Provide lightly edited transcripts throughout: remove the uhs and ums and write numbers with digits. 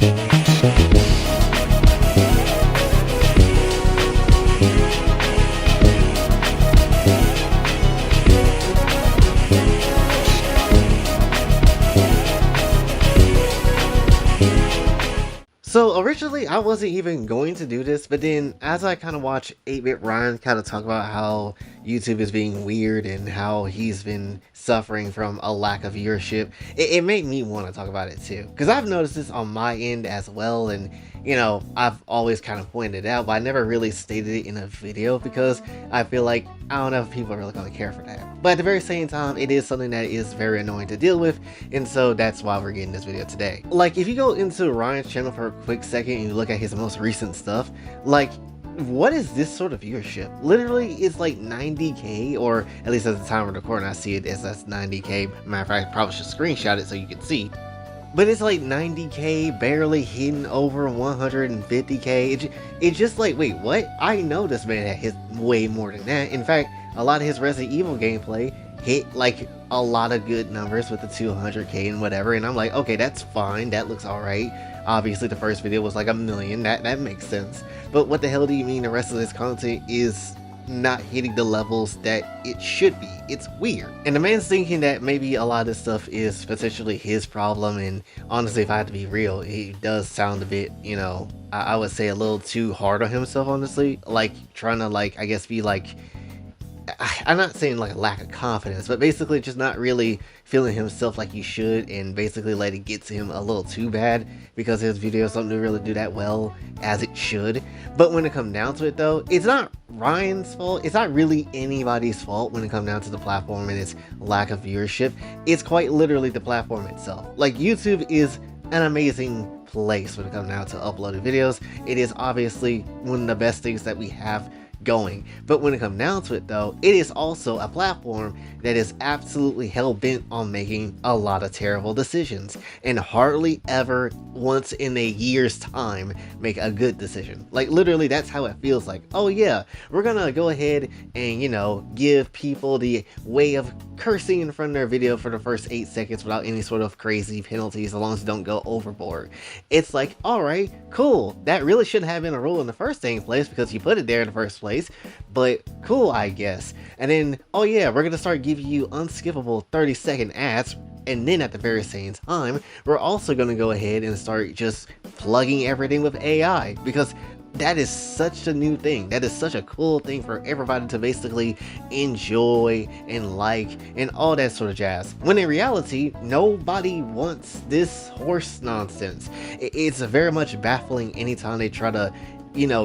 So originally I wasn't even going to do this, but then as I kind of watch 8-Bit Ryan kind of talk about how YouTube is being weird and how he's been suffering from a lack of viewership, it made me want to talk about it too. Because I've noticed this on my end as well, and I've always kind of pointed it out, but I never really stated it in a video because I feel like, I don't know if people are really going to care for that. But at the very same time, it is something that is very annoying to deal with, and so that's why we're getting this video today. Like, if you go into Ryan's channel for a quick second and you look at his most recent stuff, like, what is this sort of viewership? Literally, it's like 90k, or at least at the time of recording, I see it as that's 90k. Matter of fact, I probably should screenshot it so you can see. But it's like 90k, barely hitting over 150k. It's just like, wait, what? I know this man had hit way more than that. In fact, a lot of his Resident Evil gameplay hit like a lot of good numbers with the 200k and whatever. And I'm like, okay, that's fine. That looks alright. Obviously, the first video was like 1 million. That makes sense. But what the hell do you mean the rest of this content is not hitting the levels that it should be? It's weird. And the man's thinking that maybe a lot of this stuff is potentially his problem, and honestly, if I had to be real, he does sound a bit, I would say a little too hard on himself, honestly. Like, trying to, like, I guess be like, I'm not saying like a lack of confidence, but basically just not really feeling himself like he should, and basically let it get to him a little too bad because his videos don't really do that well as it should. But when it comes down to it though, it's not Ryan's fault. It's not really anybody's fault when it comes down to the platform and its lack of viewership. It's quite literally the platform itself. Like, YouTube is an amazing place when it comes down to uploading videos. It is obviously one of the best things that we have going, but when it comes down to it though, it is also a platform that is absolutely hell-bent on making a lot of terrible decisions, and hardly ever once in a year's time make a good decision. Like, literally, that's how it feels like. Oh yeah, we're gonna go ahead and give people the way of cursing in front of their video for the first 8 seconds without any sort of crazy penalties, as long as you don't go overboard. It's like, all right, cool, that really shouldn't have been a rule in the first place because you put it there in the first place, but cool, I guess. And then, oh yeah, we're gonna start giving you unskippable 30-second ads, and then at the very same time, we're also gonna go ahead and start just plugging everything with AI, because that is such a new thing. That is such a cool thing for everybody to basically enjoy and like and all that sort of jazz. When in reality, nobody wants this horse nonsense. It's very much baffling anytime they try to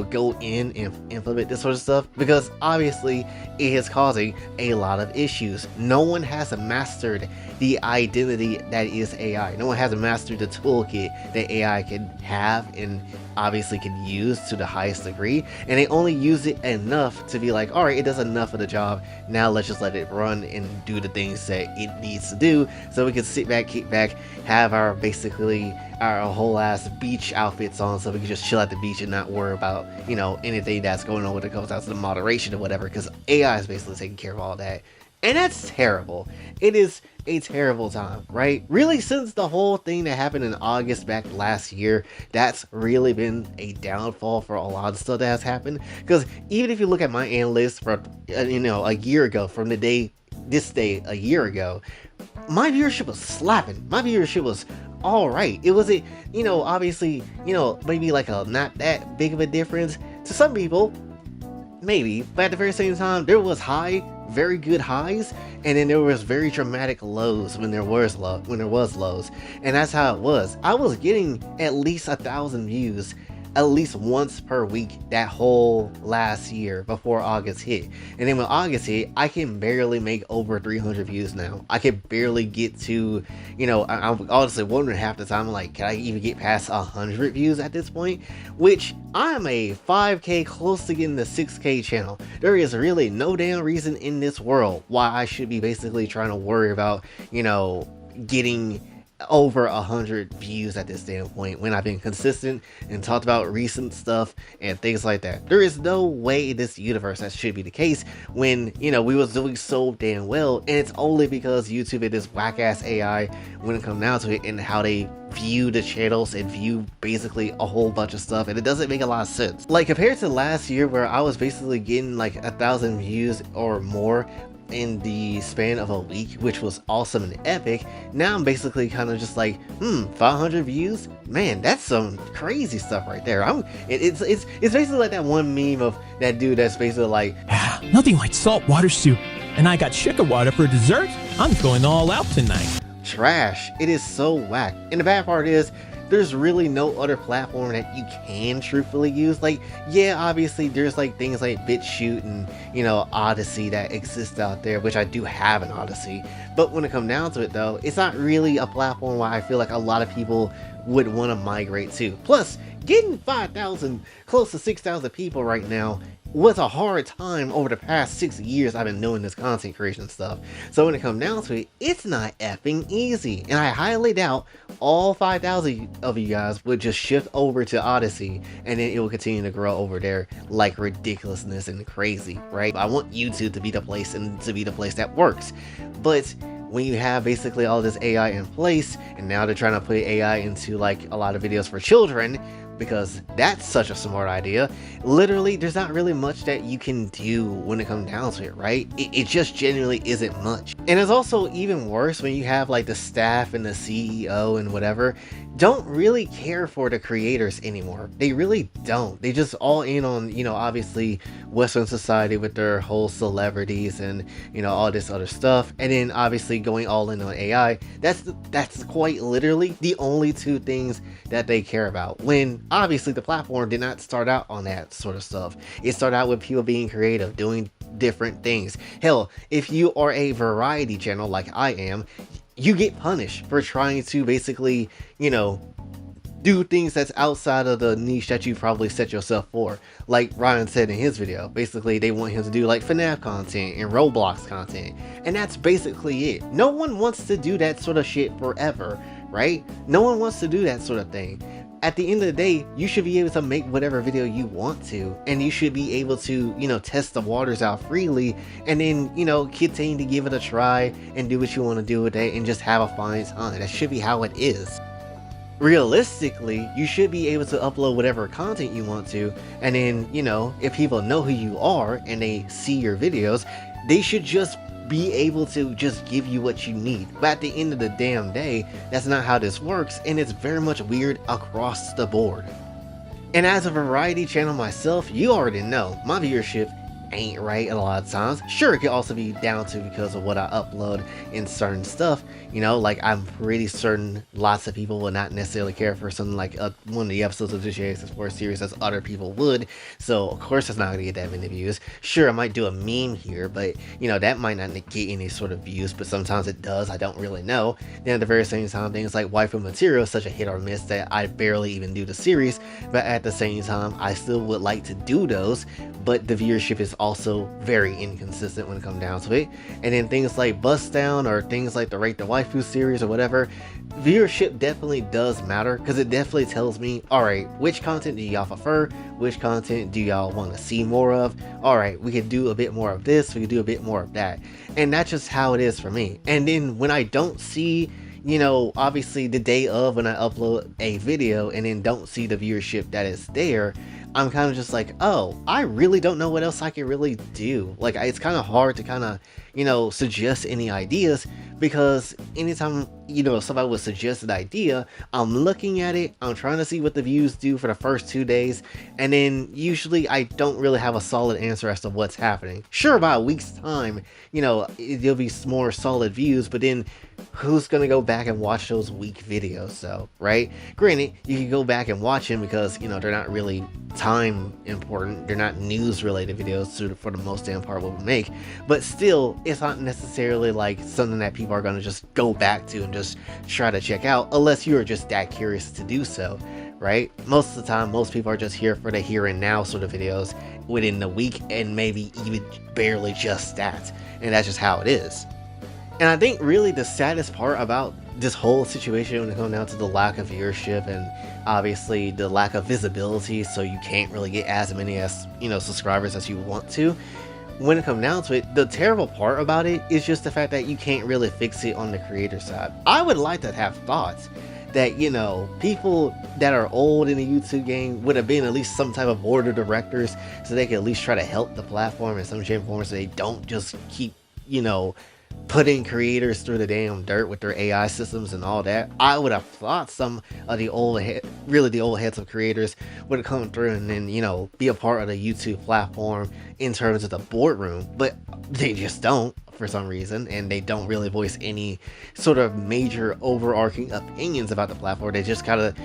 go in and implement this sort of stuff, because obviously it is causing a lot of issues. No one has mastered the identity that is AI. No one has mastered the toolkit that AI can have and obviously can use to the highest degree, and they only use it enough to be like, all right, it does enough of the job, now let's just let it run and do the things that it needs to do, so we can sit back, kick back, have our basically our whole ass beach outfits on, so we can just chill at the beach and not worry about anything that's going on when it comes down to the moderation or whatever, because AI is basically taking care of all that. And that's terrible. It is a terrible time, right? Really, since the whole thing that happened in August back last year, that's really been a downfall for a lot of stuff that has happened. Because even if you look at my analysts for a year ago, from this day a year ago, my viewership was slapping. My viewership was all right. It wasn't, obviously, maybe like a not that big of a difference to some people, maybe, but at the very same time, there was very good highs, and then there was very dramatic lows when there was lows, and that's how it was. I was getting at least 1,000 views at least once per week that whole last year before August hit. And then when August hit, I can barely make over 300 views now. I can barely get to, I'm honestly wondering half the time, like, can I even get past 100 views at this point? Which, I'm a 5k close to getting the 6k channel. There is really no damn reason in this world why I should be basically trying to worry about, getting over 100 views at this standpoint when I've been consistent and talked about recent stuff and things like that. There is no way in this universe that should be the case when, we was doing so damn well, and it's only because YouTube and this whack ass AI when it comes down to it and how they view the channels and view basically a whole bunch of stuff, and it doesn't make a lot of sense. Like compared to last year where I was basically getting like 1,000 views or more in the span of a week, which was awesome and epic. Now I'm basically kind of just like, 500 views? Man, that's some crazy stuff right there. It's basically like that one meme of that dude that's basically like, nothing like saltwater soup, and I got sugar water for dessert. I'm going all out tonight. Trash. It is so whack. And the bad part is, there's really no other platform that you can truthfully use. Like, yeah, obviously there's like things like BitChute and, Odyssey that exist out there, which I do have an Odyssey. But when it comes down to it though, it's not really a platform where I feel like a lot of people would want to migrate to. Plus, getting 5,000, close to 6,000 people right now was a hard time over the past 6 years I've been doing this content creation stuff. So when it comes down to it, it's not effing easy. And I highly doubt all 5,000 of you guys would just shift over to Odyssey and then it will continue to grow over there like ridiculousness and crazy, right? I want YouTube to be the place and to be the place that works. But when you have basically all this AI in place, and now they're trying to put AI into like a lot of videos for children, because that's such a smart idea. Literally, there's not really much that you can do when it comes down to it, right? It just genuinely isn't much. And it's also even worse when you have like the staff and the CEO and whatever don't really care for the creators anymore. They really don't. They just all in on, obviously Western society with their whole celebrities and, all this other stuff. And then obviously going all in on AI. That's quite literally the only two things that they care about. When obviously the platform did not start out on that sort of stuff. It started out with people being creative, doing different things. Hell, if you are a variety channel like I am, you get punished for trying to basically, do things that's outside of the niche that you probably set yourself for. Like Ryan said in his video, basically they want him to do like FNAF content and Roblox content, and that's basically it. No one wants to do that sort of shit forever, right? No one wants to do that sort of thing. At the end of the day, you should be able to make whatever video you want to, and you should be able to, test the waters out freely, and then, continue to give it a try and do what you want to do with it and just have a fine time. That should be how it is. Realistically, you should be able to upload whatever content you want to, and then, if people know who you are and they see your videos, they should just be able to just give you what you need. But at the end of the damn day, that's not how this works, and it's very much weird across the board. And as a variety channel myself, you already know my viewership ain't right a lot of times. Sure, it could also be down to because of what I upload in certain stuff, like I'm pretty certain lots of people will not necessarily care for something like one of the episodes of the JX4 series as other people would, so of course it's not gonna get that many views. Sure, I might do a meme here, but that might not get any sort of views, but sometimes it does. I don't really know. Then at the very same time, things like waifu material is such a hit or miss that I barely even do the series, but at the same time I still would like to do those, but the viewership is also very inconsistent when it comes down to it. And then things like Bust Down or things like the Rate the Waifu series or whatever, viewership definitely does matter, because it definitely tells me, alright, which content do y'all prefer, which content do y'all want to see more of. Alright, we can do a bit more of this, we can do a bit more of that, and that's just how it is for me. And then when I don't see, obviously the day of when I upload a video and then don't see the viewership that is there, I'm kind of just like, oh, I really don't know what else I can really do. Like, it's kind of hard to kind of, suggest any ideas, because anytime, somebody would suggest an idea, I'm looking at it, I'm trying to see what the views do for the first 2 days, and then usually I don't really have a solid answer as to what's happening. Sure, by a week's time, there'll be more solid views, but then who's gonna go back and watch those weak videos? So, right? Granted, you can go back and watch them because, they're not really time important, they're not news related videos for the most damn part what we make, but still, it's not necessarily like something that people are gonna just go back to and just try to check out, unless you're just that curious to do so, right? Most of the time, most people are just here for the here and now sort of videos within the week, and maybe even barely just that, and that's just how it is. And I think really the saddest part about this whole situation when it comes down to the lack of viewership and obviously the lack of visibility, so you can't really get as many as subscribers as you want to. When it comes down to it, the terrible part about it is just the fact that you can't really fix it on the creator side. I would like to have thoughts that people that are old in the YouTube game would have been at least some type of board of directors, so they can at least try to help the platform in some shape or form, so they don't just keep putting creators through the damn dirt with their AI systems and all that. I would have thought some of the old heads of creators would have come through and then be a part of the YouTube platform in terms of the boardroom, but they just don't for some reason, and they don't really voice any sort of major overarching opinions about the platform. They just kind of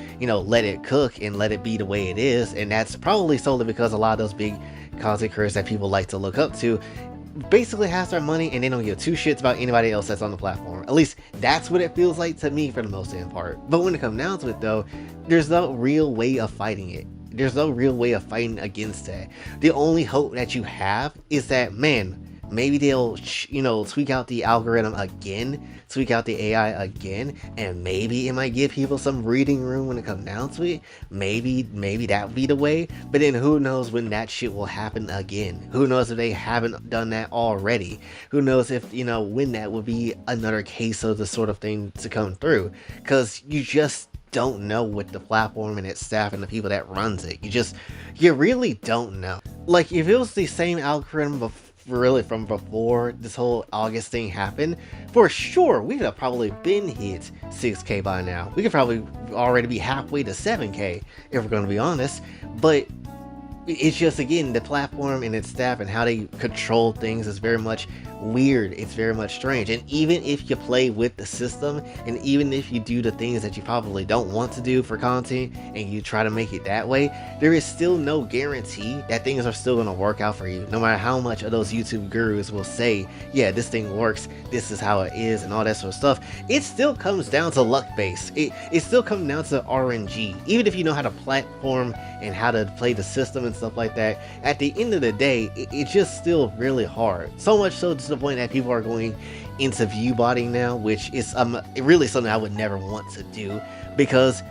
let it cook and let it be the way it is, and that's probably solely because a lot of those big content creators that people like to look up to basically has their money and they don't give two shits about anybody else that's on the platform. At least that's what it feels like to me for the most part. But when it comes down to it though, there's no real way of fighting it. There's no real way of fighting against that. The only hope that you have is that, man, maybe they'll tweak out the algorithm again, tweak out the AI again, and maybe it might give people some breathing room when it comes down to it. Maybe that would be the way. But then who knows when that shit will happen again? Who knows if they haven't done that already? Who knows if when that will be another case of the sort of thing to come through? Because you just don't know with the platform and its staff and the people that runs it. You really don't know. Like, if it was the same algorithm really from before this whole August thing happened, for sure we could have probably been hit 6K by now. We could probably already be halfway to 7K if we're going to be honest. But it's just, again, the platform and its staff and how they control things is very much weird. It's very much strange. And even if you play with the system, and even if you do the things that you probably don't want to do for content and you try to make it that way, there is still no guarantee that things are still going to work out for you, no matter how much of those YouTube gurus will say, yeah, this thing works, this is how it is, and all that sort of stuff. It still comes down to luck base. It still comes down to RNG. Even if you know how to platform and how to play the system and stuff like that, at the end of the day, it's just still really hard. So much so to the point that people are going into view botting now, which is really something I would never want to do, because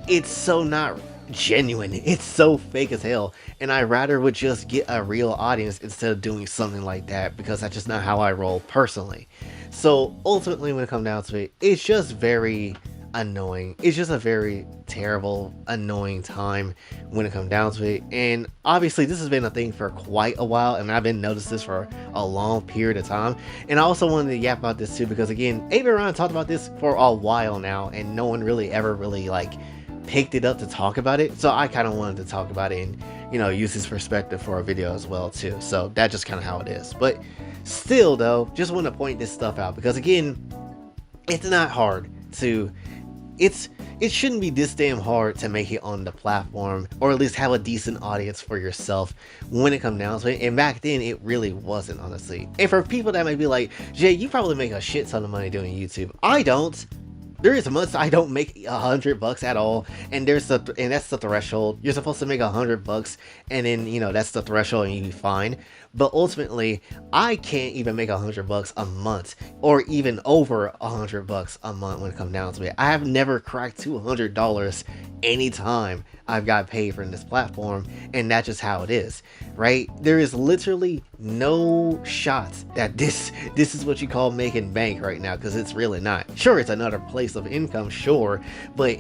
it's so not genuine. It's so fake as hell, and I rather would just get a real audience instead of doing something like that, because that's just not how I roll personally. So ultimately, when it comes down to it, it's just very annoying. It's just a very terrible, annoying time when it comes down to it. And obviously this has been a thing for quite a while, and I've been noticing this for a long period of time. And I also wanted to yap about this too, because again, 8-Bit Ryan talked about this for a while now, and no one really ever picked it up to talk about it. So I kind of wanted to talk about it and use his perspective for a video as well too. So that's just kind of how it is. But still though, just want to point this stuff out, because again, it's not hard to it shouldn't be this damn hard to make it on the platform, or at least have a decent audience for yourself when it comes down to it. And back then it really wasn't, honestly. And for people that might be like, Jay, you probably make a shit ton of money doing YouTube. I don't. There is months I don't make $100 at all, and that's the threshold. You're supposed to make $100, and then that's the threshold, and you be fine. But ultimately, I can't even make $100 a month, or even over $100 a month when it comes down to it. I have never cracked $200 anytime I've got paid from this platform, and that's just how it is, right? There is literally no shot that this is what you call making bank right now, because it's really not. Sure, it's another place of income, sure, but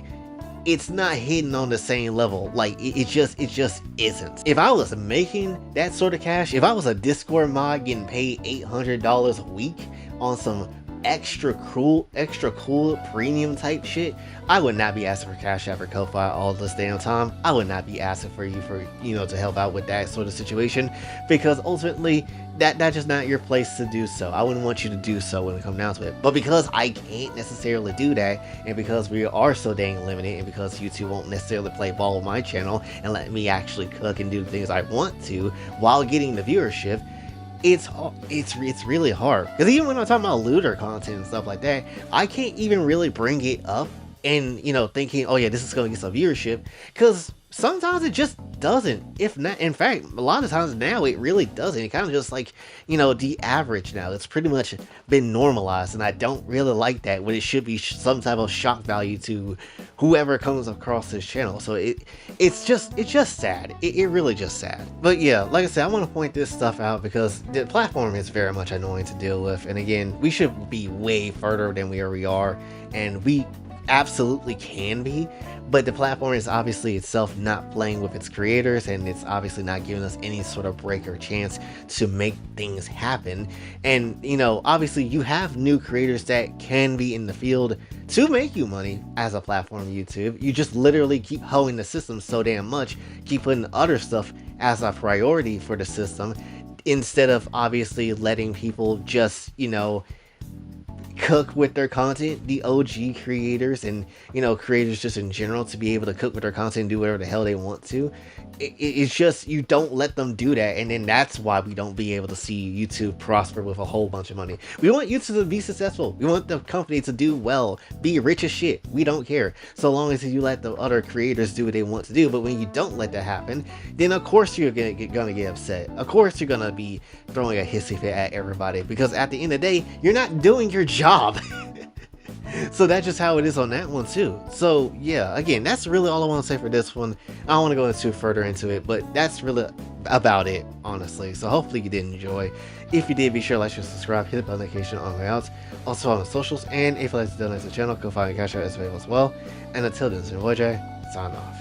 it's not hitting on the same level. Like, it just isn't. If I was making that sort of cash, if I was a Discord mod getting paid $800 a week on some extra cool premium type shit, I would not be asking for Cash App or Kofi all this damn time. I would not be asking for you to help out with that sort of situation, because ultimately that's just not your place to do so. I wouldn't want you to do so when it comes down to it. But because I can't necessarily do that, and because we are so dang limited, and because YouTube won't necessarily play ball with my channel and let me actually cook and do the things I want to while getting the viewership, it's really hard. Because even when I'm talking about looter content and stuff like that, I can't even really bring it up and thinking, oh yeah, this is going to get some viewership, because sometimes it just doesn't. If not, in fact, a lot of times now it really doesn't. It kind of just like the average now. It's pretty much been normalized, and I don't really like that when it should be some type of shock value to whoever comes across this channel. So it's just sad. It really just sad. But yeah, like I said, I want to point this stuff out because the platform is very much annoying to deal with, and again, we should be way further than where we are, and we absolutely can be, but the platform is obviously itself not playing with its creators, and it's obviously not giving us any sort of break or chance to make things happen. And obviously you have new creators that can be in the field to make you money as a platform, YouTube. You just literally keep hoeing the system so damn much, keep putting other stuff as a priority for the system, instead of obviously letting people just cook with their content, the OG creators and creators just in general, to be able to cook with their content and do whatever the hell they want to. It's just, you don't let them do that, and then that's why we don't be able to see YouTube prosper with a whole bunch of money. We want YouTube to be successful. We want the company to do well, be rich as shit. We don't care, so long as you let the other creators do what they want to do. But when you don't let that happen, then of course you're gonna get upset. Of course you're gonna be throwing a hissy fit at everybody, because at the end of the day, you're not doing your job. So that's just how it is on that one too. So yeah, again, that's really all I want to say for this one. I don't want to go too further into it, but that's really about it, honestly. So hopefully you did enjoy. If you did, be sure to like, share, subscribe, hit the bell notification on the way out. Also on the socials, and if you'd like to donate to the channel, go find a cash out as available as well. And until then, this is your boy Jay, sign off.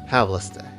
Have a blessed day.